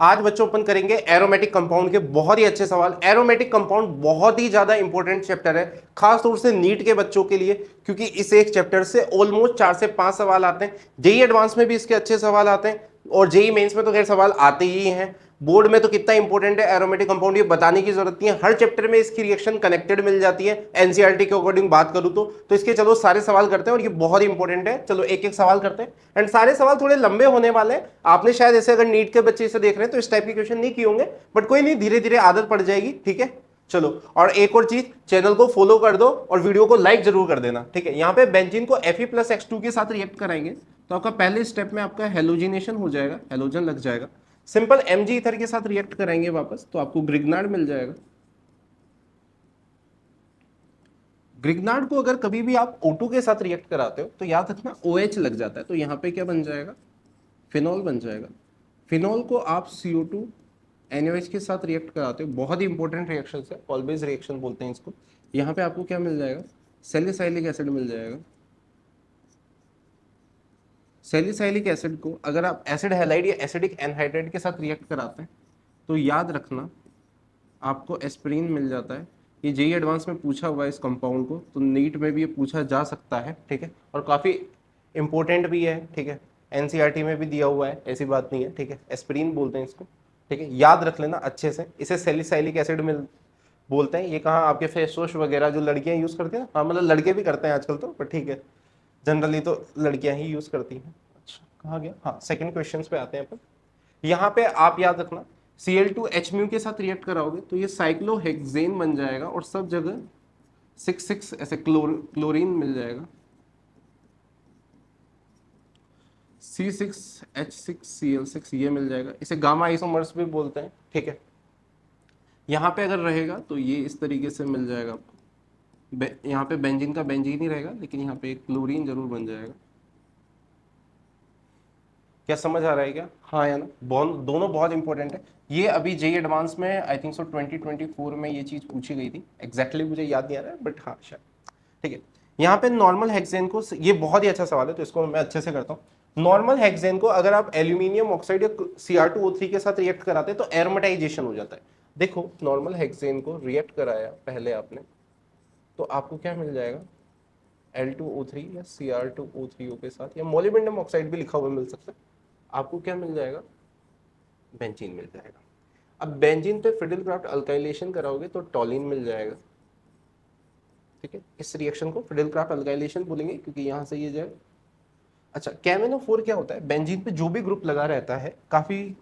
आज बच्चों अपन करेंगे एरोमेटिक कंपाउंड के बहुत ही अच्छे सवाल। एरोमेटिक कंपाउंड बहुत ही ज्यादा इंपॉर्टेंट चैप्टर है, खास तौर से नीट के बच्चों के लिए, क्योंकि इस एक चैप्टर से ऑलमोस्ट 4 से 5 सवाल आते हैं। जेई एडवांस में भी इसके अच्छे सवाल आते हैं और जेई मेंस में तो खैर सवाल आते ही हैं। बोर्ड में तो कितना इंपॉर्टेंट है एरोमेटिक कंपाउंड ये बताने की जरूरत नहीं है, हर चैप्टर में इसकी रिएक्शन कनेक्टेड मिल जाती है। एनसीईआरटी के अकॉर्डिंग बात करूं तो इसके चलो सारे सवाल करते हैं और ये बहुत इंपॉर्टेंट है। चलो एक एक सवाल करते हैं एंड सारे सवाल थोड़े लंबे होने वाले हैं। आपने शायद ऐसे अगर नीट के बच्चे इसे देख रहे हैं तो इस टाइप के क्वेश्चन नहीं किए होंगे, बट कोई नहीं, धीरे धीरे आदत पड़ जाएगी। ठीक है, चलो। और एक और चीज, चैनल को फॉलो कर दो और वीडियो को लाइक जरूर कर देना। ठीक है, यहाँ पे बेंजीन को Fe+X2 के साथ रिएक्ट कराएंगे तो आपका पहले स्टेप में आपका हेलोजिनेशन हो जाएगा, हेलोजन लग जाएगा। सिंपल Mg ईथर के साथ रिएक्ट कराएंगे वापस तो आपको ग्रिग्नार्ड मिल जाएगा। ग्रिग्नार्ड को अगर कभी भी आप O2 के साथ रिएक्ट कराते हो तो याद रखना OH लग जाता है, तो यहाँ पे क्या बन जाएगा, फिनॉल बन जाएगा। फिनॉल को आप CO2 NaOH के साथ रिएक्ट कराते हो, बहुत ही इंपॉर्टेंट रिएक्शन है, ऑलवेज रिएक्शन बोलते हैं इसको। यहाँ पे आपको क्या मिल जाएगा, सैलिसाइलिक एसिड मिल जाएगा। सैलिसाइलिक एसिड को अगर आप एसिड हैलाइड या एसिडिक एनहाइड्राइड के साथ रिएक्ट कराते हैं तो याद रखना आपको एस्पिरिन मिल जाता है। ये जेई एडवांस में पूछा हुआ है इस कंपाउंड को, तो नीट में भी ये पूछा जा सकता है। ठीक है, और काफ़ी इंपॉर्टेंट भी है। ठीक है, एनसीईआरटी में भी दिया हुआ है, ऐसी बात नहीं है। ठीक है, एस्पिरिन बोलते हैं इसको। ठीक है, याद रख लेना अच्छे से। इसे सैलिसाइलिक एसिड में बोलते हैं। ये कहाँ, आपके फेस वॉश वगैरह जो लड़कियां यूज़ करती हैं, हाँ मतलब लड़के भी करते हैं आजकल तो, पर ठीक है, जनरली तो लड़कियां ही यूज़ करती हैं। अच्छा, कहाँ गया, हाँ सेकंड क्वेश्चन पे आते हैं अपन। यहाँ पे आप याद रखना Cl2H म्यू के साथ रिएक्ट कराओगे तो ये साइक्लोहेक्सेन बन जाएगा और सब जगह 6 ऐसे क्लोरीन मिल जाएगा, C6H6Cl6 ये मिल जाएगा। इसे गामा आइसोमर्स भी बोलते हैं। ठीक है, यहाँ पे अगर रहेगा तो ये इस तरीके से मिल जाएगा आपको। यहाँ पे बेंजीन का बेंजीन ही रहेगा, लेकिन यहाँ पे एक क्लोरीन जरूर बन जाएगा। क्या समझ आ रहा है क्या, हाँ या ना? दोनों बहुत इंपॉर्टेंट है। ये अभी जेई एडवांस में आई थिंक सो 2024 में ये चीज पूछी गई थी, एग्जैक्टली मुझे याद नहीं आ रहा है, बट हाँ शायद। ठीक है, यहाँ पे नॉर्मल हेक्सेन को, ये बहुत ही अच्छा सवाल है तो इसको मैं अच्छे से करता हूँ। नॉर्मल हेक्सेन को अगर आप एल्यूमिनियम ऑक्साइड या Cr2O3 के साथ रिएक्ट कराते हैं तो एरोमेटाइजेशन हो जाता है। देखो नॉर्मल हेक्सेन को रिएक्ट कराया पहले आपने, तो आपको क्या मिल जाएगा, L2O3 या Cr2O3O के साथ, या मोलिब्डेनम ऑक्साइड भी लिखा हुआ मिल सकता है। आपको क्या मिल जाएगा, बेंजीन मिल जाएगा। अब बेंजीन पे फिडेलक्राफ्ट अल्काइलेशन कराओगे तो टॉलिन मिल जाएगा। ठीक है, इस रिएक्शन को फिडेलक्राफ्ट अल्काइलेशन बोलेंगे क्योंकि यहां से ये जाए। अच्छा, KMnO4 क्या होता है, बेंजीन पे जो भी ग्रुप लगा रहता है, काफी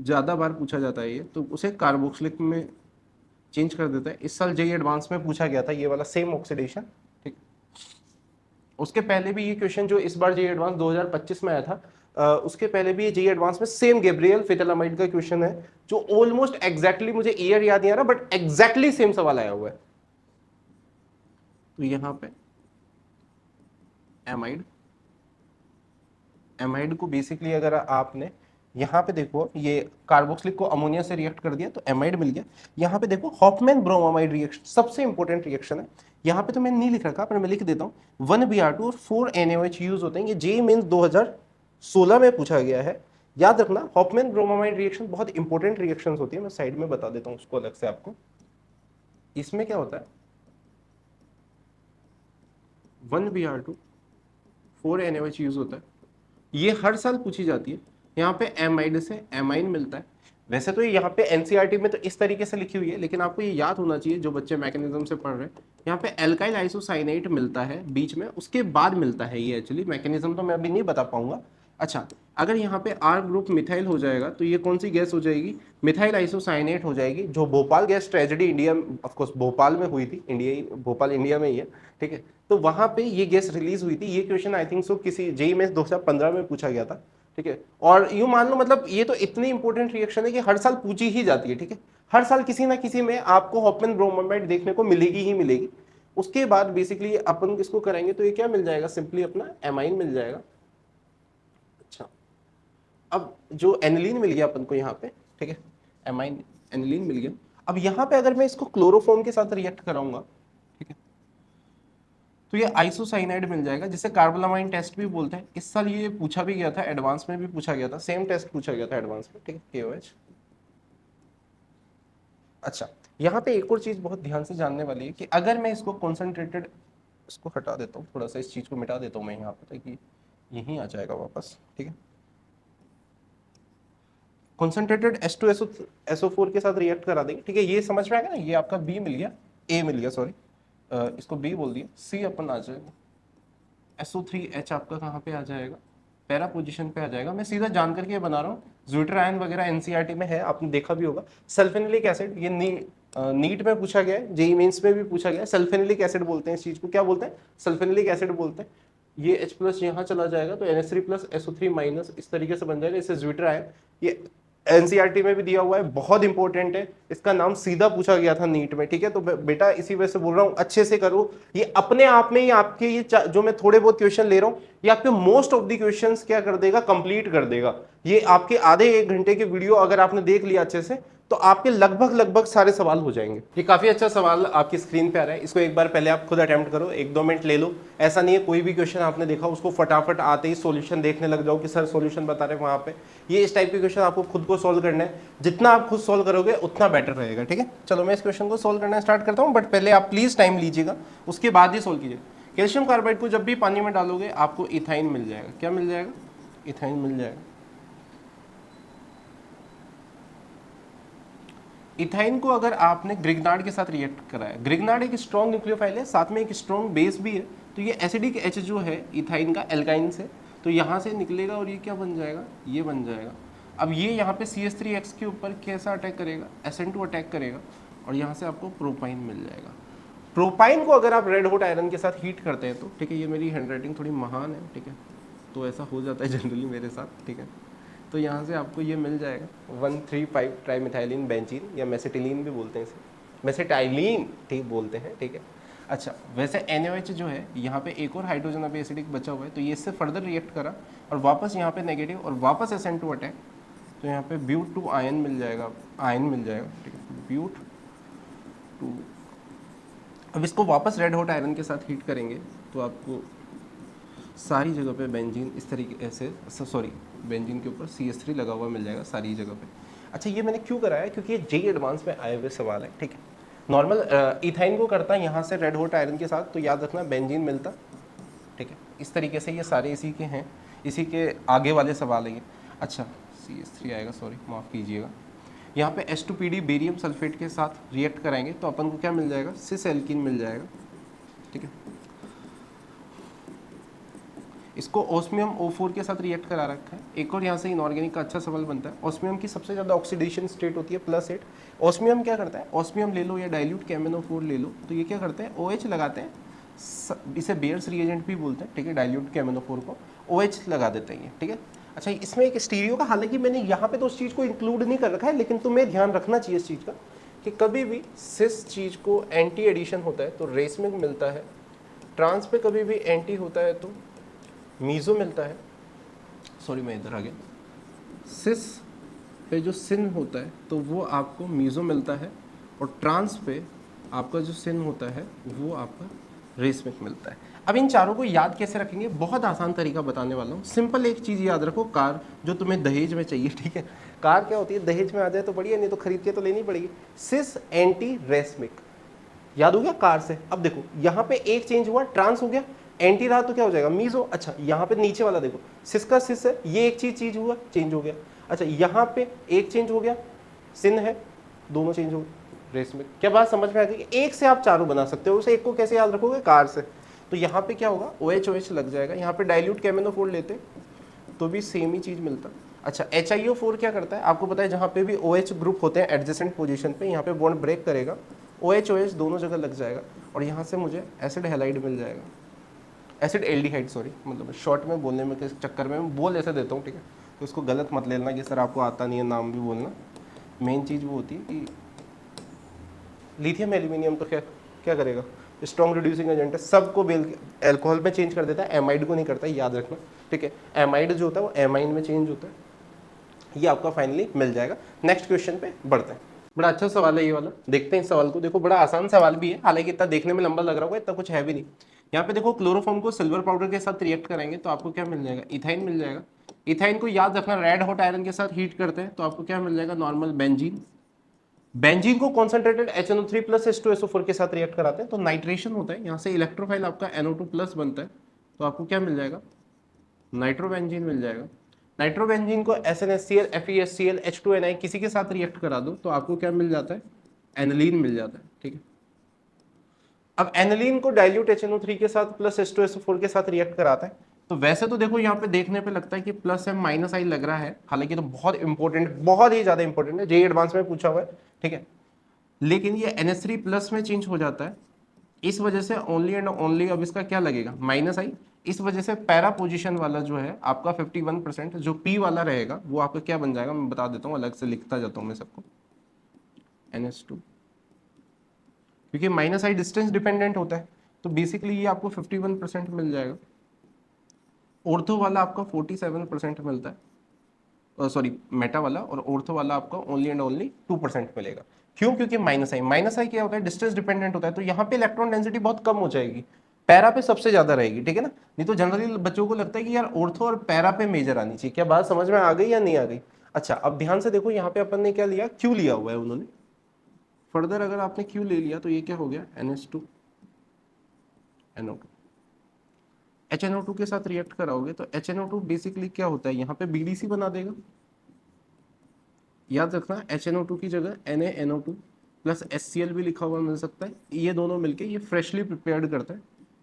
ज्यादा बार पूछा जाता है ये, तो उसे कार्बोक्सिलिक में चेंज कर देता है। इस साल जेई एडवांस में पूछा गया था ये वाला सेम ऑक्सीडेशन। ठीक, उसके पहले भी ये क्वेश्चन जो इस बार जेई एडवांस 2025 में आया था, उसके पहले भी ये जेई एडवांस में सेम गैब्रियल फेटालामाइड का क्वेश्चन है, जो ऑलमोस्ट एग्जैक्टली, मुझे ईयर याद नहीं आ रहा, बट एग्जैक्टली सेम सवाल आया हुआ है। तो यहां पे एमाइड, एमाइड को बेसिकली अगर आपने यहाँ पे देखो, ये कार्बोक्सिलिक को अमोनिया से रिएक्ट कर दिया तो एमाइड मिल गया। यहाँ पे देखो हॉफमैन ब्रोमामाइड रिएक्शन सबसे इंपॉर्टेंट रिएक्शन है। यहाँ पे तो मैंने नहीं लिख रखा, पर मैं लिख देता हूँ। 1Br2 और 4NaOH यूज होते हैं। ये जेईई मेंस 2016 में पूछा गया है। याद रखना हॉफमैन ब्रोमामाइड रिएक्शन बहुत इंपॉर्टेंट रिएक्शन होती है। मैं साइड में बता देता हूँ उसको अलग से आपको। इसमें क्या होता है, 1Br2 4NaOH यूज होता है, ये हर साल पूछी जाती है। यहाँ पे एमाइड से एमाइन मिलता है। वैसे तो यहाँ पे एनसीईआरटी में तो इस तरीके से लिखी हुई है, लेकिन आपको ये याद होना चाहिए जो बच्चे मैकेनिज्म से पढ़ रहे हैं। यहाँ पे एल्काइल आइसोसाइनेट मिलता है बीच में, उसके बाद मिलता है ये। एक्चुअली मैकेनिज्म तो मैं अभी नहीं बता पाऊंगा। अच्छा, अगर यहाँ पे आर ग्रुप मिथाइल हो जाएगा तो ये कौन सी गैस हो जाएगी, मिथाइल आइसोसाइनेट हो जाएगी। जो Bhopal gas tragedy India, of course Bhopal में हुई थी, इंडिया, भोपाल इंडिया में ही है। ठीक है, तो वहां पे ये गैस रिलीज हुई थी। ये क्वेश्चन आई थिंक सो किसी जेईई में 2015 में पूछा गया था। ठीक है, और यूं मान लो, मतलब ये तो इतनी इंपॉर्टेंट रिएक्शन है कि हर साल पूछी ही जाती है। ठीक है, हर साल किसी ना किसी में आपको हॉफमैन ब्रोमामाइड देखने को मिलेगी ही मिलेगी। उसके बाद बेसिकली अपन इसको करेंगे तो ये क्या मिल जाएगा, सिंपली अपना एमाइन मिल जाएगा। अच्छा, अब जो एनिलीन मिल गया अपन को यहाँ पे, ठीक है, एमाइन एनिलीन मिल गया। अब यहाँ पे अगर मैं इसको क्लोरोफॉर्म के साथ रिएक्ट कराऊंगा, ठीक है, तो ये आइसोसाइनाइड मिल जाएगा, जिसे कार्बोलामाइन टेस्ट भी बोलते हैं। इस साल ये पूछा भी गया था, एडवांस में भी पूछा गया था, सेम टेस्ट पूछा गया था एडवांस में। ठीक है, KOH। अच्छा, यहाँ पे एक और चीज बहुत ध्यान से जानने वाली है कि अगर मैं इसको कॉन्सेंट्रेटेड, इसको हटा देता हूँ थोड़ा सा, इस चीज को मिटा देता हूँ मैं यहाँ पे, ताकि यहीं आ जाएगा वापस, ठीक है। कॉन्सेंट्रेटेड H2SO4 के साथ रिएक्ट करा देंगे, ठीक है। ये समझ में आएगा ना, ये आपका बी मिल गया, ए मिल गया सॉरी, इसको बी बोल दिया, सी अपन आ जाएगा, SO3H आपका कहाँ पे आ जाएगा, पैरा पोजीशन पे आ जाएगा। मैं सीधा जान करके ये बना रहा हूँ, ज्यूटर आयन वगैरह एनसीईआरटी में है, आपने देखा भी होगा। सल्फेनिलिक एसिड, ये नीट में पूछा गया है, जेई मेंस में भी पूछा गया है। सल्फेनिलिक एसिड बोलते हैं इस चीज को, क्या बोलते हैं, सल्फेनिलिक एसिड बोलते हैं। ये H प्लस यहाँ चला जाएगा तो NH3 प्लस SO3 माइनस इस तरीके से बन जाएगा, इसे ज्यूटर आयन। ये एनसीईआरटी में भी दिया हुआ है, बहुत इंपॉर्टेंट है, इसका नाम सीधा पूछा गया था नीट में, ठीक है। तो बेटा इसी वजह से बोल रहा हूँ अच्छे से करो, ये अपने आप में ही आपके ये जो मैं थोड़े बहुत क्वेश्चन ले रहा हूँ, ये आपके मोस्ट ऑफ द क्वेश्चंस क्या कर देगा, कंप्लीट कर देगा। ये आपके आधे एक घंटे के वीडियो अगर आपने देख लिया अच्छे से, तो आपके लगभग लगभग सारे सवाल हो जाएंगे। ये काफी अच्छा सवाल आपकी स्क्रीन पे आ रहा है, इसको एक बार पहले आप खुद अटेम्प्ट करो, 1-2 मिनट ले लो। ऐसा नहीं है कोई भी क्वेश्चन आपने देखा उसको फटाफट आते ही सॉल्यूशन देखने लग जाओ कि सर सॉल्यूशन बता रहे हैं वहां पे। ये इस टाइप के क्वेश्चन आपको खुद को सॉल्व करना है, जितना आप खुद सॉल्व करोगे उतना बेटर रहेगा, ठीक है। चलो मैं इस क्वेश्चन को सॉल्व करना स्टार्ट करता हूँ, बट पहले आप प्लीज टाइम लीजिएगा, उसके बाद ही सॉल्व कीजिएगा। कैल्शियम कार्बाइड को जब भी पानी में डालोगे आपको इथाइन मिल जाएगा, क्या मिल जाएगा, इथाइन मिल जाएगा। इथाइन को अगर आपने ग्रिग्नार्ड के साथ रिएक्ट कराया, ग्रिग्नार्ड एक स्ट्रॉन्ग न्यूक्लियोफाइल है, साथ में एक स्ट्रॉन्ग बेस भी है, तो ये एसिडिक H जो है इथाइन का एल्काइन से, तो यहाँ से निकलेगा और ये क्या बन जाएगा, ये बन जाएगा। अब ये यहाँ पे CH3X के ऊपर कैसा अटैक करेगा, SN2 अटैक करेगा, और यहाँ से आपको प्रोपाइन मिल जाएगा। प्रोपाइन को अगर आप रेड हॉट आयरन के साथ हीट करते हैं तो, ठीक है, ये मेरी हैंडराइटिंग थोड़ी महान है, ठीक है, तो ऐसा हो जाता है जनरली मेरे साथ, ठीक है। तो यहाँ से आपको ये मिल जाएगा 1,3,5 ट्राईमिथाइलिन बेंजीन, या मेसेटिलीन भी बोलते हैं इसे, मेसेटाइलिन ठीक बोलते हैं, ठीक है। अच्छा, वैसे NaOH जो है यहाँ पे एक और हाइड्रोजन अभी एसिडिक बचा हुआ है, तो ये इससे फर्दर रिएक्ट करा और वापस यहाँ पे नेगेटिव और वापस SN2 अटैक, तो यहाँ पे ब्यूट 2 आयन मिल जाएगा, आयन मिल जाएगा, ठीक है, ब्यूट 2। अब इसको वापस रेड हॉट आयरन के साथ हीट करेंगे तो आपको सारी जगह पे बेंजीन इस तरीके से, सॉरी बेंजीन के ऊपर CH3 लगा हुआ मिल जाएगा सारी जगह पे। अच्छा, ये मैंने क्यों कराया, क्योंकि ये जेई एडवांस में आए हुए सवाल है, ठीक है। नॉर्मल इथाइन को करता है यहाँ से रेड हॉट आयरन के साथ, तो याद रखना बेंजीन मिलता, ठीक है। इस तरीके से ये सारे इसी के हैं, इसी के आगे वाले सवाल है ये। अच्छा, CH3 आएगा, सॉरी माफ़ कीजिएगा। यहाँ पे H2PD बेरियम सल्फेट के साथ रिएक्ट कराएंगे तो अपन को क्या मिल जाएगा, सिस एल्कीन मिल जाएगा, ठीक है। इसको ऑस्मियम O4 के साथ रिएक्ट करा रखा है। एक और यहाँ से इनऑर्गेनिक का अच्छा सवाल बनता है, ऑस्मियम की सबसे ज़्यादा ऑक्सीडेशन स्टेट होती है +8। ऑस्मियम क्या करता है, ऑस्मियम ले लो या डाइल्यूट KMnO4 ले लो, तो ये क्या करते हैं, OH लगाते हैं, इसे बेयर्स रिएजेंट भी बोलते हैं, ठीक है, डाइल्यूट KMnO4 को OH लगा देते हैं ये, ठीक है। अच्छा, इसमें एक स्टीरियो का, हालांकि मैंने यहाँ पे तो उस चीज़ को इंक्लूड नहीं कर रखा है, लेकिन तुम्हें ध्यान रखना चाहिए इस चीज़ का कि कभी भी सिस चीज़ को एंटी एडिशन होता है तो रेसमिक मिलता है, ट्रांस पे कभी भी एंटी होता है तो मीज़ो मिलता है, सॉरी मैं इधर आ गया, सिस पे जो सिन होता है तो वो आपको मीज़ो मिलता है, और ट्रांस पे आपका जो सिन होता है वो आपका रेसमिक मिलता है। अब इन चारों को याद कैसे रखेंगे, बहुत आसान तरीका बताने वाला हूँ। सिंपल एक चीज़ याद रखो, कार जो तुम्हें दहेज में चाहिए, ठीक है, कार क्या होती है, दहेज में आ जाए तो बढ़िया, नहीं तो खरीद के तो लेनी पड़ेगी। सिस एंटी रेसमिक याद हो गया कार से। अब देखो यहाँ पे एक चेंज हुआ, ट्रांस हो गया, एंटी रहा तो क्या हो जाएगा, मीज़ो। अच्छा, यहाँ पे नीचे वाला देखो, सिस का सिस है, ये एक चीज हुआ, चेंज हो गया। अच्छा, यहाँ पे एक चेंज हो गया, सिन है, दोनों चेंज हो गए, रेसमिक। क्या बात समझ में आ गई, एक से आप चारों बना सकते हो, उसे एक को कैसे याद रखोगे, कार से। तो यहाँ पे क्या होगा, OH लग जाएगा, यहाँ पे डाइल्यूट KMnO4 लेते तो भी सेम ही चीज मिलता। अच्छा, HiO4 क्या करता है, आपको पता है, जहाँ पे भी OH ग्रुप होते हैं एडजेसेंट पोजीशन पे, यहाँ पे बॉन्ड ब्रेक करेगा, OH दोनों जगह लग जाएगा, और यहाँ से मुझे एसिड हैलाइड मिल जाएगा, एसिड एल्डिहाइड, सॉरी, मतलब शॉर्ट में बोलने में के चक्कर में मैं बोल ऐसे देता हूँ, ठीक है, तो इसको गलत मत लेना कि सर आपको आता नहीं है नाम भी बोलना। मेन चीज़ वो होती है कि लिथियम एल्यूमिनियम तो क्या क्या करेगा, स्ट्रॉन्ग रिड्यूसिंग एजेंट है, सबको बेल एल्कोहल में चेंज कर देता है, एमाइड को नहीं करता है, याद रखना, ठीक है। एमाइड जो होता है वो एमाइन में चेंज होता है। ये आपका फाइनली मिल जाएगा। नेक्स्ट क्वेश्चन पे बढ़ते हैं। बड़ा अच्छा सवाल है ये वाला, देखते हैं इस सवाल को। देखो बड़ा आसान सवाल भी है, हालांकि इतना देखने में लंबा लग रहा होगा, इतना कुछ है भी नहीं। यहाँ पे देखो, क्लोरोफॉर्म को सिल्वर पाउडर के साथ रिएक्ट कराएंगे तो आपको क्या मिल जाएगा, इथाइन मिल जाएगा। इथाइन को याद रखना रेड हॉट आयरन के साथ हीट करते हैं तो आपको क्या मिल जाएगा, नॉर्मल बेंजीन, बेंजीन को कॉन्सेंट्रेटेड HNO3 प्लस H2SO4 के साथ रिएक्ट कराते हैं तो नाइट्रेशन होता है, यहाँ से इलेक्ट्रोफाइल आपका NO2 प्लस बनता है, तो आपको क्या मिल जाएगा, नाइट्रोबेंजीन मिल जाएगा। नाइट्रोबेंजीन को SNHCl, FeSCl, H2NI किसी के साथ रिएक्ट करा दो तो आपको क्या मिल जाता है, एनिलीन मिल जाता है, ठीक है। अब एनिलीन को डाइल्यूट HNO3 के साथ प्लस H2SO4 के साथ रिएक्ट कराता है, तो वैसे तो देखो यहाँ पे देखने पे लगता है कि प्लस M माइनस आई लग रहा है, हालांकि तो बहुत इंपॉर्टेंट, बहुत ही ज्यादा इंपॉर्टेंट है, जेईई एडवांस में पूछा हुआ है, ठीक है। लेकिन ये NH3 प्लस में चेंज हो जाता है, इस वजह से ओनली एंड ओनली अब इसका क्या लगेगा, माइनस आई। इस वजह से पैरा पोजीशन वाला जो है आपका 51%, जो P वाला रहेगा वो आपका क्या बन जाएगा, मैं बता देता हूँ, अलग से लिखता जाता हूँ मैं सबको, NH2, क्योंकि माइनस आई डिस्टेंस डिपेंडेंट होता है, तो बेसिकली ये आपको 51% मिल जाएगा। ऑर्थो वाला आपका 47% मिलता है, सॉरी मेटा वाला, और ऑर्थो वाला आपका ओनली एंड ओनली 2% मिलेगा। क्यों, क्योंकि माइनस आई क्या होता है, डिस्टेंस डिपेंडेंट होता है, तो यहाँ पे इलेक्ट्रॉन डेंसिटी बहुत कम हो जाएगी, पैरा पे सबसे ज्यादा रहेगी, ठीक है ना। नहीं तो जनरली बच्चों को लगता है कि यार ऑर्थो और पैरा पे मेजर आनी चाहिए, क्या बात समझ में आ गई या नहीं आ गई। अच्छा, अब ध्यान से देखो यहाँ पे अपन ने क्या लिया, क्यू लिया हुआ है उन्होंने। फर्दर अगर आपने क्यू ले लिया तो ये क्या हो गया, NH2 NO2, HNO2 के साथ रिएक्ट कराओगे तो HNO2 बेसिकली क्या होता है, यहाँ पे BDC बना देगा। याद रखना HNO2 की जगह NaNO2 प्लस HCl भी लिखा हुआ मिल सकता है, ये दोनों मिलके ये फ्रेशली प्रिपेयर्ड करता है,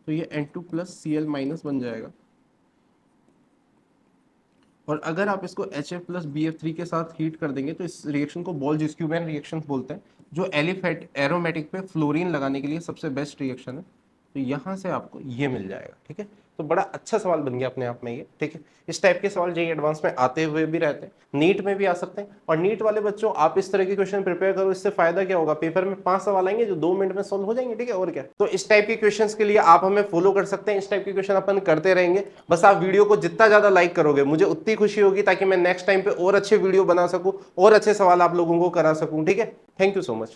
तो ये N2 प्लस Cl माइनस बन जाएगा। और अगर आप इसको HF प्लस BF3 के साथ हीट कर देंगे तो इस रिएक्शन को बोल्ज-स्क्यूबैन रिएक्शन बोलते हैं, जो एलिफेट एरोमेटिक पे फ्लोरीन लगाने के लिए सबसे बेस्ट रिएक्शन है। तो यहाँ से आपको ये मिल जाएगा, ठीक है। तो बड़ा अच्छा सवाल बन गया अपने आप में ये, ठीक है। इस टाइप के सवाल जेईई एडवांस में आते हुए भी रहते हैं, नीट में भी आ सकते हैं। और नीट वाले बच्चों, आप इस तरह के क्वेश्चन प्रिपेयर करो, इससे फायदा क्या होगा, पेपर में 5 सवाल आएंगे जो 2 मिनट में सॉल्व हो जाएंगे, ठीक है, और क्या। तो इस टाइप के क्वेश्चंस के लिए आप हमें फॉलो कर सकते हैं, इस टाइप के क्वेश्चन अपन करते रहेंगे। बस आप वीडियो को जितना ज्यादा लाइक करोगे मुझे उतनी खुशी होगी, ताकि मैं नेक्स्ट टाइम पे और अच्छे वीडियो बना सकूं और अच्छे सवाल आप लोगों को करा सकूं, ठीक है। Thank you so much.